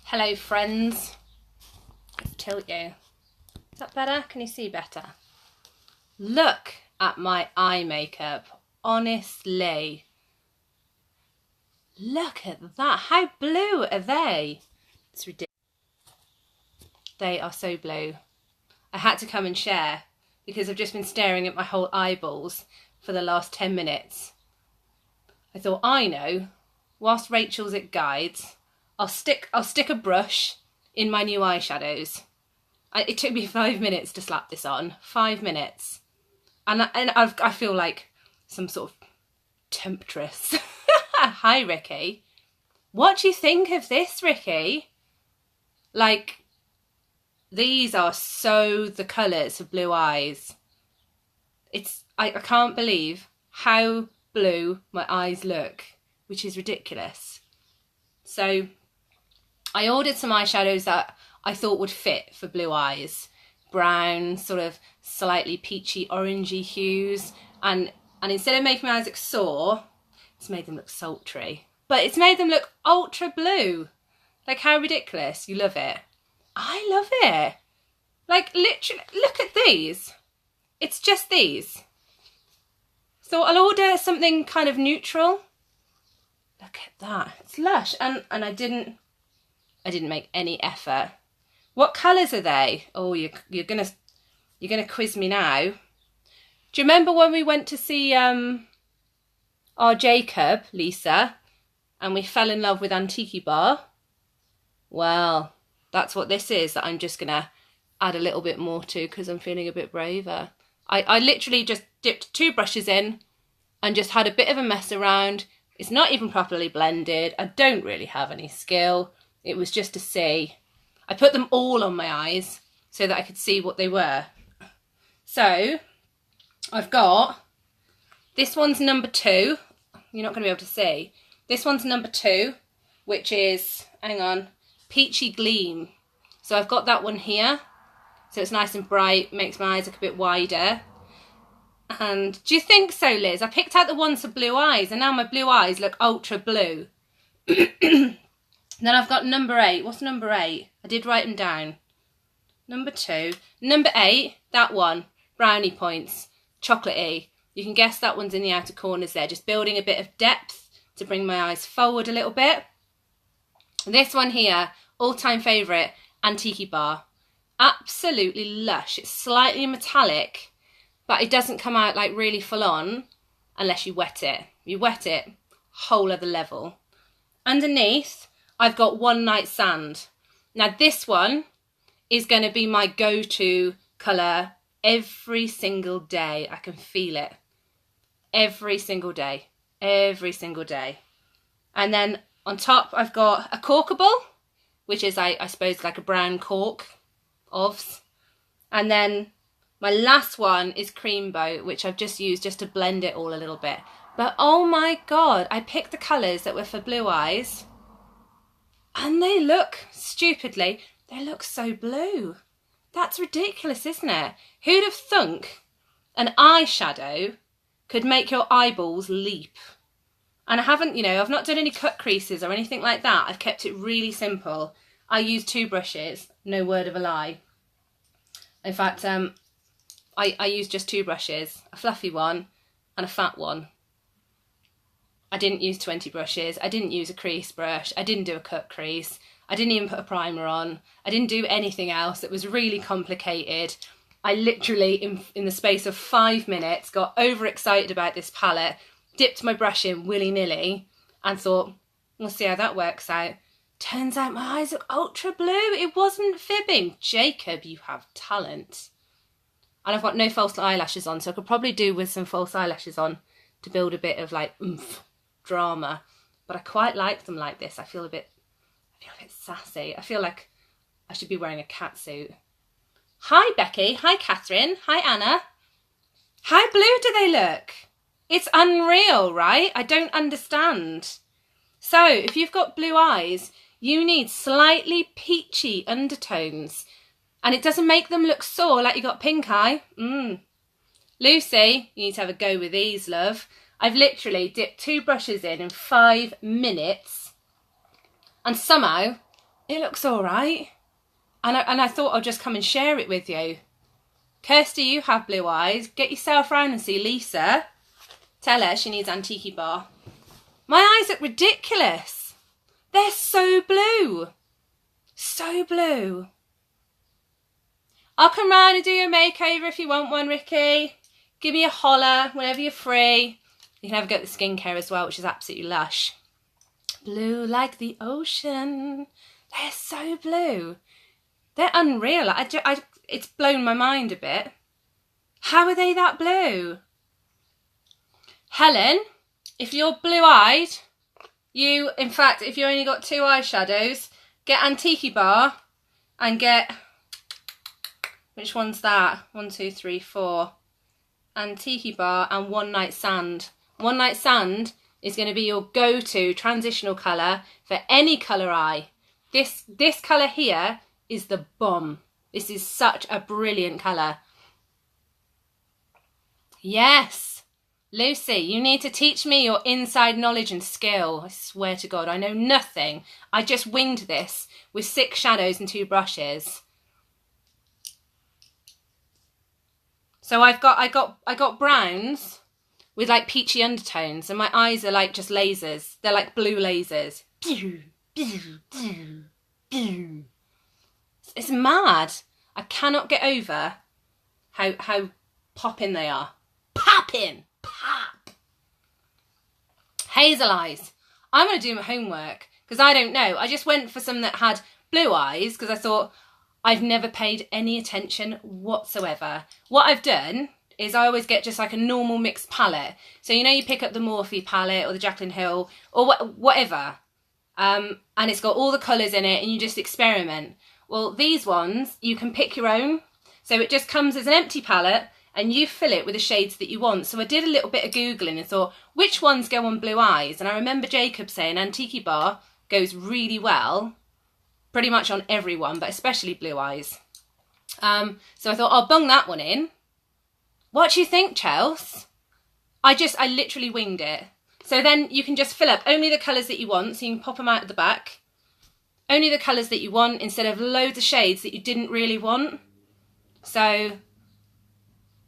Hello friends, let's tilt you. Is that better? Can you see better? Look at my eye makeup, honestly. Look at that, how blue are they? It's ridiculous. They are so blue. I had to come and share because I've just been staring at my whole eyeballs for the last 10 minutes. I thought, I know, whilst Rachel's at Guides, I'll stick a brush in my new eyeshadows. It took me 5 minutes to slap this on. 5 minutes. And I feel like some sort of temptress. Hi, Ricky. What do you think of this, Ricky? Like, these are so the colours of blue eyes. I can't believe how blue my eyes look, which is ridiculous. So I ordered some eyeshadows that I thought would fit for blue eyes. Brown, sort of slightly peachy, orangey hues. And instead of making my eyes look sore, it's made them look sultry. But it's made them look ultra blue. Like, how ridiculous. You love it. I love it. Like, literally, look at these. It's just these. So I'll order something kind of neutral. Look at that. It's lush. And I didn't make any effort. What colours are they? Oh, you're gonna quiz me now. Do you remember when we went to see our Jacob, Lisa, and we fell in love with Antique Bar? Well, that's what this is that I'm just gonna add a little bit more to because I'm feeling a bit braver. I literally just dipped 2 brushes in and just had a bit of a mess around. It's not even properly blended. I don't really have any skill. It was just to see. I put them all on my eyes so that I could see what they were. So I've got, this one's number 2. You're not going to be able to see. This one's number 2, which is, hang on, Peachy Gleam. So I've got that one here. So it's nice and bright, makes my eyes look a bit wider. And do you think so, Liz? I picked out the ones for blue eyes and now my blue eyes look ultra blue. Then I've got number 8. What's number 8? I did write them down. Number 2. Number 8, that one. Brownie points. Chocolatey. You can guess that one's in the outer corners there. Just building a bit of depth to bring my eyes forward a little bit. This one here, all-time favourite, Antique Bar. Absolutely lush. It's slightly metallic, but it doesn't come out like really full on unless you wet it. You wet it, whole other level. Underneath, I've got One Night Sand. Now this one is going to be my go-to colour every single day. I can feel it. Every single day. Every single day. And then on top I've got a Corkable, which is I suppose like a brown cork. And then my last one is Cream Boat, which I've just used just to blend it all a little bit. But oh my god, I picked the colours that were for blue eyes and they look, stupidly, they look so blue. That's ridiculous, isn't it? Who'd have thunk an eyeshadow could make your eyeballs leap? And I haven't, I've not done any cut creases or anything like that. I've kept it really simple. I use 2 brushes, no word of a lie. In fact, I use just 2 brushes, a fluffy one and a fat one. I didn't use 20 brushes. I didn't use a crease brush. I didn't do a cut crease. I didn't even put a primer on. I didn't do anything else. It was really complicated. I literally, in the space of 5 minutes, got overexcited about this palette, dipped my brush in willy-nilly and thought, we'll see how that works out. Turns out my eyes look ultra blue. It wasn't fibbing. Jacob, you have talent. And I've got no false eyelashes on, so I could probably do with some false eyelashes on to build a bit of like oomph, drama. But I quite like them like this. I feel a bit sassy. I feel like I should be wearing a cat suit. Hi Becky. Hi Catherine. Hi Anna. How blue do they look? It's unreal, right? I don't understand. So if you've got blue eyes, you need slightly peachy undertones. And it doesn't make them look sore like you got pink eye. Lucy, you need to have a go with these, love. I've literally dipped 2 brushes in 5 minutes. And somehow It looks all right. And I thought I'll just come and share it with you. Kirsty, you have blue eyes. Get yourself round and see Lisa. Tell her she needs Antiquey Bar. My eyes look ridiculous. They're so blue. So blue. I'll come round and do your makeover if you want one, Ricky. Give me a holler whenever you're free. You can have a go at the skincare as well, which is absolutely lush. Blue like the ocean. They're so blue. They're unreal. It's blown my mind a bit. How are they that blue? Helen, if you're blue-eyed, in fact, if you only got 2 eyeshadows, get Antiquey Bar and get, which one's that? 1, 2, 3, 4. Antiquey Bar and One Night Sand. One Night Sand is going to be your go-to transitional colour for any colour eye. This colour here is the bomb. This is such a brilliant colour. Yes, Lucy, you need to teach me your inside knowledge and skill. I swear to God, I know nothing. I just winged this with 6 shadows and 2 brushes. So I got browns with like peachy undertones, and my eyes are like just lasers. They're like blue lasers. It's mad. I cannot get over how popping they are. Popping! Pop! Hazel eyes. I'm going to do my homework because I don't know. I just went for some that had blue eyes because I thought I've never paid any attention whatsoever. What I've done is I always get just like a normal mixed palette. So, you know, you pick up the Morphe palette or the Jaclyn Hill or whatever. And it's got all the colours in it and you just experiment. Well, these ones, you can pick your own. So it just comes as an empty palette and you fill it with the shades that you want. So I did a little bit of Googling and thought, which ones go on blue eyes? And I remember Jacob saying Antiquey Bar goes really well, pretty much on everyone, but especially blue eyes. So I thought, I'll bung that one in. What do you think, Chels? I literally winged it. So then you can just fill up only the colours that you want, so you can pop them out at the back. Only the colours that you want instead of loads of shades that you didn't really want. So,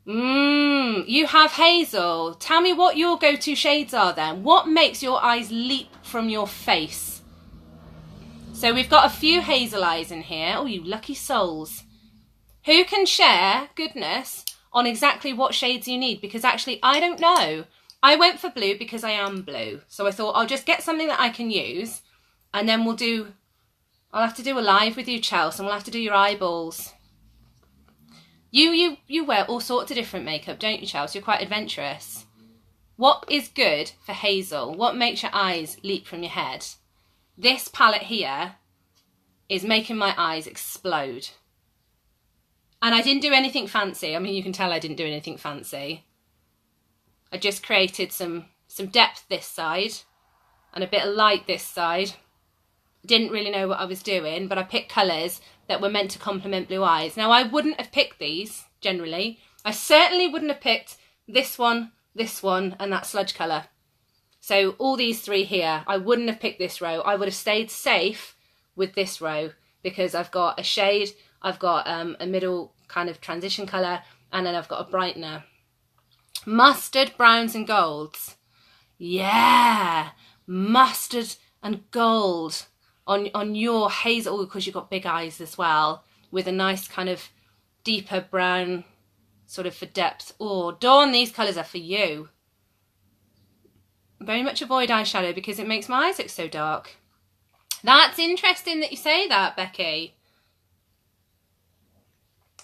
you have Hazel. Tell me what your go-to shades are then. What makes your eyes leap from your face? So we've got a few Hazel eyes in here. Oh, you lucky souls. Who can share goodness on exactly what shades you need? Because actually, I don't know. I went for blue because I am blue. So I thought I'll just get something that I can use and then I'll have to do a live with you, Chelsea, and we'll have to do your eyeballs. You wear all sorts of different makeup, don't you, Chelsea? You're quite adventurous. What is good for Hazel? What makes your eyes leap from your head? This palette here is making my eyes explode. And I didn't do anything fancy. I mean, you can tell I didn't do anything fancy. I just created some depth this side and a bit of light this side. Didn't really know what I was doing, but I picked colours that were meant to complement blue eyes. Now, I wouldn't have picked these, generally. I certainly wouldn't have picked this one, and that sludge colour. So all these 3 here, I wouldn't have picked this row. I would have stayed safe with this row because I've got a shade, I've got a middle kind of transition colour, and then I've got a brightener. Mustard, browns and golds. Yeah, mustard and gold on your Hazel, because you've got big eyes as well, with a nice kind of deeper brown sort of for depth. Oh, Dawn, these colours are for you. Very much avoid eyeshadow because it makes my eyes look so dark. That's interesting that you say that, Becky.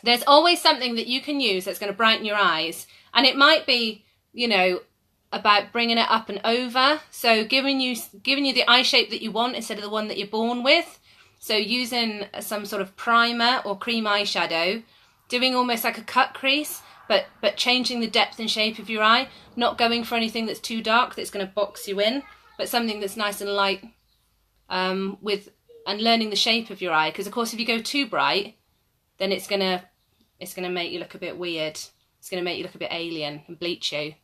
There's always something that you can use that's going to brighten your eyes. And it might be, you know, about bringing it up and over. So giving you the eye shape that you want instead of the one that you're born with. So using some sort of primer or cream eyeshadow, doing almost like a cut crease, but changing the depth and shape of your eye, not going for anything that's too dark that's going to box you in, but something that's nice and light, and learning the shape of your eye. Because of course, if you go too bright, then it's gonna make you look a bit weird. It's gonna make you look a bit alien and bleach you.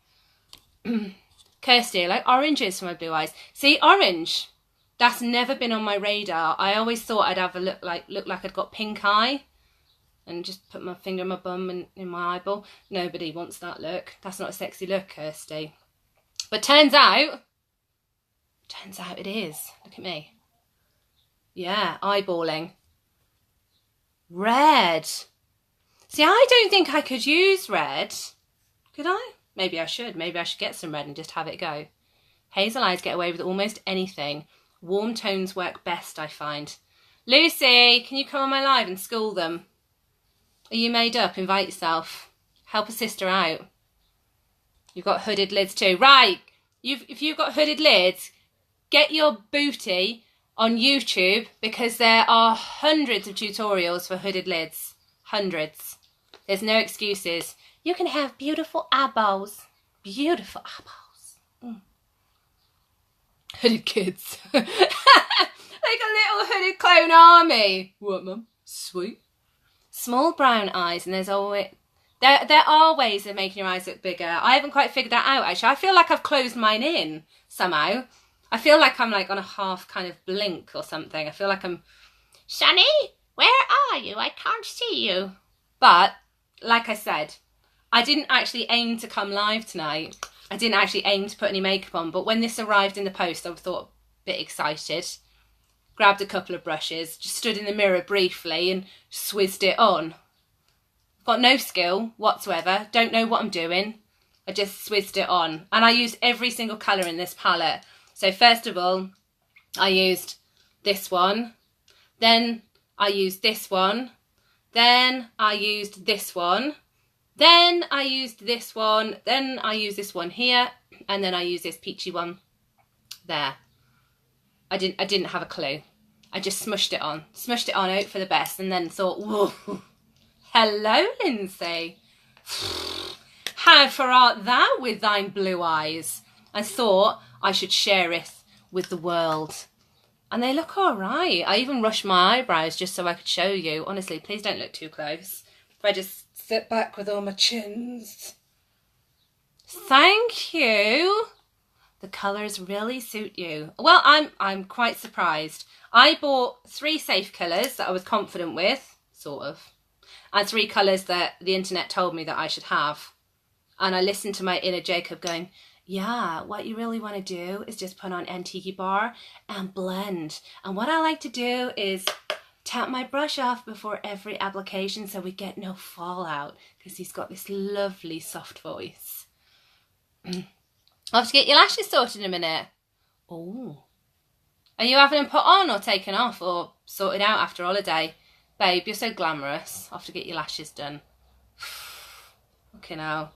Kirsty, I like oranges for my blue eyes. See, orange, That's never been on my radar. I always thought I'd have a look like I'd got pink eye and just put my finger in my bum and in my eyeball. Nobody wants that look. That's not a sexy look, Kirsty. But turns out it is. Look at me. Yeah, eyeballing. Red. See, I don't think I could use red. Could I? Maybe I should. Maybe I should get some red and just have it go. Hazel eyes get away with almost anything. Warm tones work best, I find. Lucy, can you come on my live and school them? Are you made up? Invite yourself. Help a sister out. You've got hooded lids too. Right. If you've got hooded lids, get your booty on YouTube because there are hundreds of tutorials for hooded lids. Hundreds. There's no excuses. You can have beautiful eyeballs. Beautiful eyeballs. Hooded kids. Like a little hooded clone army. What, Mum? Sweet. Small brown eyes, and there's always... There are ways of making your eyes look bigger. I haven't quite figured that out, actually. I feel like I've closed mine in somehow. I feel like I'm like on a half kind of blink or something. I feel like I'm... Shani, where are you? I can't see you. But, like I said, I didn't actually aim to come live tonight. I didn't actually aim to put any makeup on. But when this arrived in the post, I thought a bit excited. Grabbed a couple of brushes, just stood in the mirror briefly and swizzed it on. Got no skill whatsoever, don't know what I'm doing. I just swizzed it on. And I used every single colour in this palette. So first of all, I used this one. Then I used this one. Then I used this one. Then I used this one. Then I used this one here. And then I used this peachy one there. I didn't have a clue. I just smushed it on. Smushed it on, hope for the best. And then thought, whoa. Hello, Lindsay. How far art thou with thine blue eyes? I thought I should share it with the world. And they look all right. I even rushed my eyebrows just so I could show you. Honestly, please don't look too close. If I just sit back with all my chins. Thank you. The colours really suit you. Well, I'm quite surprised. I bought 3 safe colours that I was confident with, sort of. And 3 colours that the internet told me that I should have. And I listened to my inner Jacob going, yeah, what you really want to do is just put on Antique Bar and blend. And what I like to do is tap my brush off before every application so we get no fallout. Because he's got this lovely soft voice. I'll have to get your lashes sorted in a minute. Oh. Are you having them put on or taken off or sorted out after holiday? Babe, you're so glamorous. I'll have to get your lashes done. Okay, now.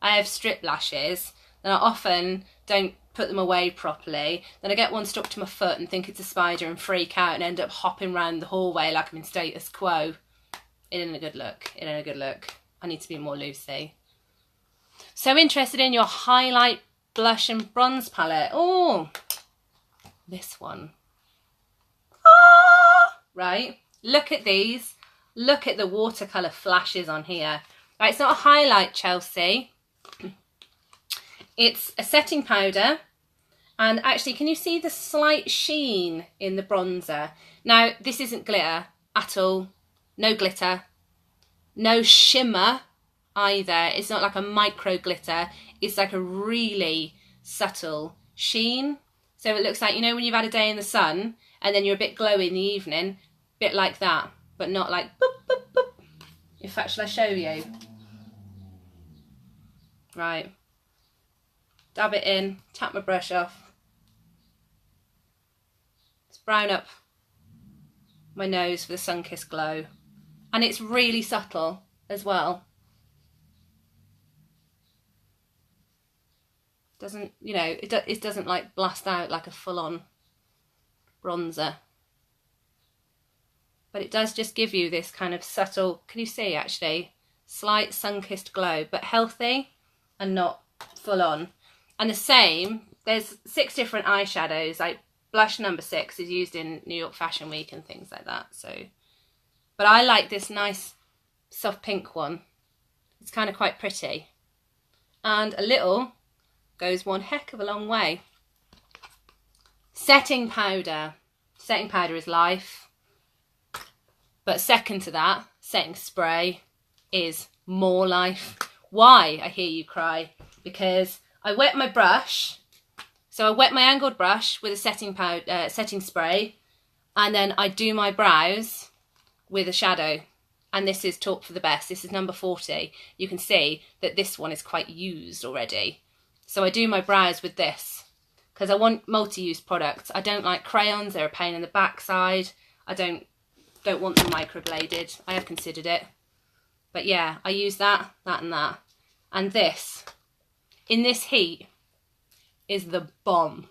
I have strip lashes. Then I often don't put them away properly. Then I get one stuck to my foot and think it's a spider and freak out and end up hopping around the hallway like I'm in status quo. It ain't a good look. It ain't a good look. I need to be more Lucy. So interested in your highlight blush and bronze palette. Oh, this one. Ah! Right. Look at these. Look at the watercolour flashes on here. Right, it's not a highlight, Chelsea. It's a setting powder. And actually, can you see the slight sheen in the bronzer? Now, this isn't glitter at all. No glitter. No shimmer either. It's not like a micro glitter. It's like a really subtle sheen. So it looks like, you know, when you've had a day in the sun and then you're a bit glowy in the evening, bit like that, but not like boop, boop, boop. In fact, shall I show you? Right. Dab it in, tap my brush off. Let's brown up my nose for the sun-kissed glow. And it's really subtle as well. Doesn't, you know, it doesn't like blast out like a full-on bronzer. But it does just give you this kind of subtle, can you see actually, slight sun-kissed glow, but healthy and not full-on. And the same, there's 6 different eyeshadows, like blush number 6 is used in New York Fashion Week and things like that. So, but I like this nice soft pink one. It's kind of quite pretty. And a little goes one heck of a long way. Setting powder. Setting powder is life. But second to that, setting spray is more life. Why, I hear you cry? Because I wet my brush. So I wet my angled brush with a setting powder, setting spray, and then I do my brows with a shadow. And this is Talk for the Best. This is number 40. You can see that this one is quite used already. So I do my brows with this because I want multi-use products. I don't like crayons. They're a pain in the backside. I don't want them microbladed. I have considered it. But yeah, I use that, and that. And this, in this heat, is the bomb.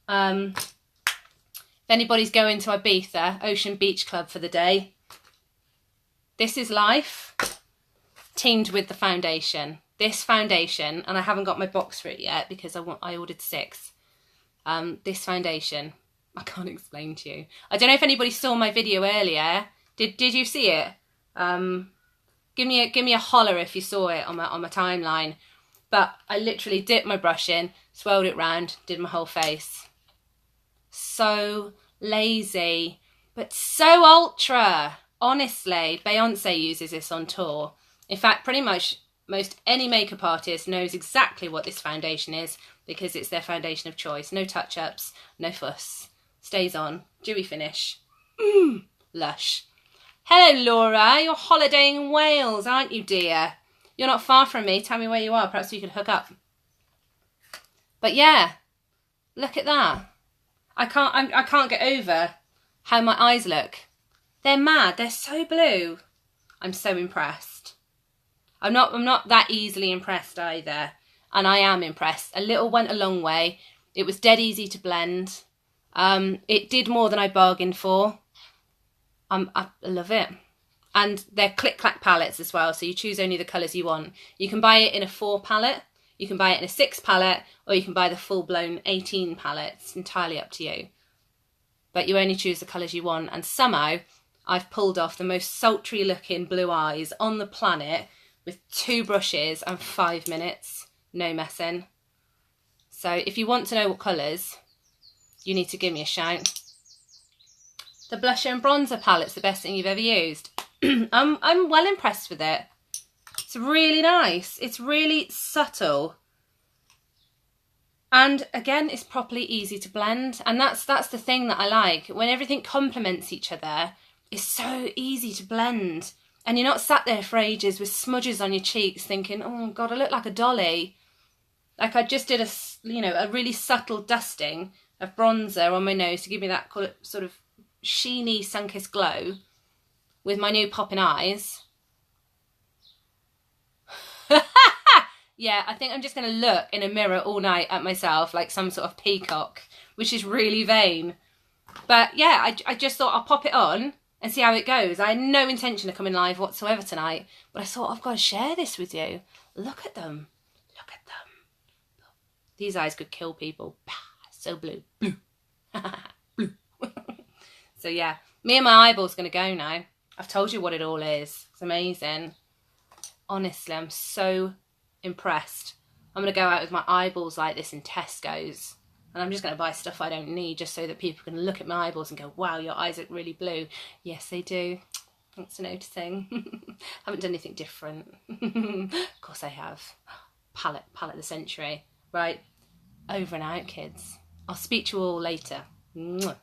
If anybody's going to Ibiza, Ocean Beach Club for the day, this is life, teamed with the foundation. This foundation, and I haven't got my box for it yet because I ordered 6. This foundation, I can't explain to you. I don't know if anybody saw my video earlier. Did you see it? Give me a holler if you saw it on my timeline. But I literally dipped my brush in, swirled it round, did my whole face. So lazy, but so ultra. Honestly, Beyonce uses this on tour. In fact, pretty much most any makeup artist knows exactly what this foundation is because it's their foundation of choice. No touch-ups, no fuss. Stays on, dewy finish. Lush. Hello, Laura. You're holidaying in Wales, aren't you, dear? You're not far from me. Tell me where you are. Perhaps we could hook up. But yeah, look at that. I can't get over how my eyes look. They're mad. They're so blue. I'm so impressed. I'm not that easily impressed either. And I am impressed. A little went a long way. It was dead easy to blend. It did more than I bargained for. I love it. And they're click-clack palettes as well, so you choose only the colours you want. You can buy it in a 4 palette, you can buy it in a 6 palette, or you can buy the full-blown 18 palette. It's entirely up to you. But you only choose the colours you want, and somehow I've pulled off the most sultry-looking blue eyes on the planet with 2 brushes and 5 minutes. No messing. So if you want to know what colours, you need to give me a shout. The blusher and bronzer palette's the best thing you've ever used. I'm well impressed with it. It's really nice. It's really subtle. And again, it's properly easy to blend. And that's the thing that I like. When everything complements each other, it's so easy to blend. And you're not sat there for ages with smudges on your cheeks thinking, oh God, I look like a dolly. Like I just did a really subtle dusting of bronzer on my nose to give me that sort of sheeny sun-kissed glow with my new popping eyes. Yeah, I think I'm just going to look in a mirror all night at myself like some sort of peacock, which is really vain. But yeah, I just thought I'll pop it on and see how it goes. I had no intention of coming live whatsoever tonight, but I thought I've got to share this with you. Look at them. Look at them. These eyes could kill people. So blue. Blue. Blue. So yeah, me and my eyeball's going to go now. I've told you what it all is. It's amazing. Honestly, I'm so impressed. I'm going to go out with my eyeballs like this in Tesco's. And I'm just going to buy stuff I don't need just so that people can look at my eyeballs and go, wow, your eyes look really blue. Yes, they do. Thanks for noticing. Haven't done anything different. Of course I have. Palette of the century. Right, over and out, kids. I'll speak to you all later. Mwah.